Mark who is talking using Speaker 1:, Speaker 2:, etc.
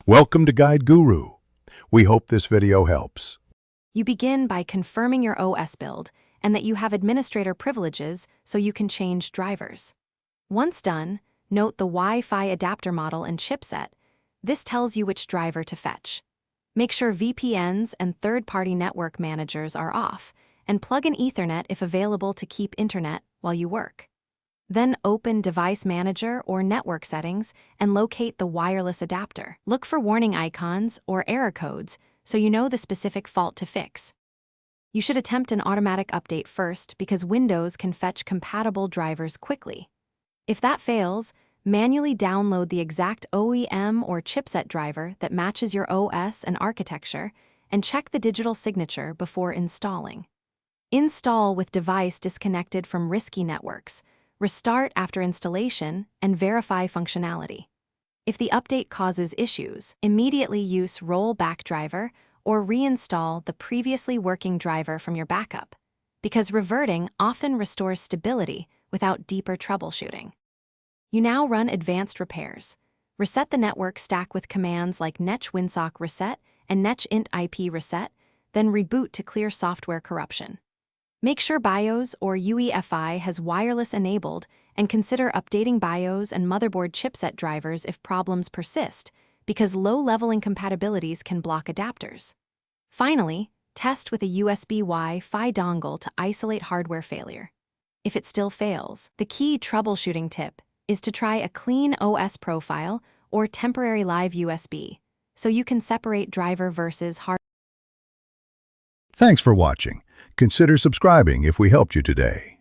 Speaker 1: Welcome to Guide Guru. We hope this video helps.
Speaker 2: You begin by confirming your OS build and that you have administrator privileges so you can change drivers. Once done, note the Wi-Fi adapter model and chipset. This tells you which driver to fetch. Make sure VPNs and third-party network managers are off, and plug in Ethernet if available to keep internet while you work. Then open Device Manager or Network Settings and locate the wireless adapter. Look for warning icons or error codes so you know the specific fault to fix. You should attempt an automatic update first because Windows can fetch compatible drivers quickly. If that fails, manually download the exact OEM or chipset driver that matches your OS and architecture and check the digital signature before installing. Install with device disconnected from risky networks. Restart after installation and verify functionality. If the update causes issues, immediately use rollback driver or reinstall the previously working driver from your backup, because reverting often restores stability without deeper troubleshooting. You now run advanced repairs. Reset the network stack with commands like netch-winsock reset and netch-int IP reset, then reboot to clear software corruption. Make sure BIOS or UEFI has wireless enabled and consider updating BIOS and motherboard chipset drivers if problems persist, because low-level incompatibilities can block adapters. Finally, test with a USB Wi-Fi dongle to isolate hardware failure. If it still fails, the key troubleshooting tip is to try a clean OS profile or temporary live USB, so you can separate driver versus hardware.
Speaker 1: Thanks for watching. Consider subscribing if we helped you today.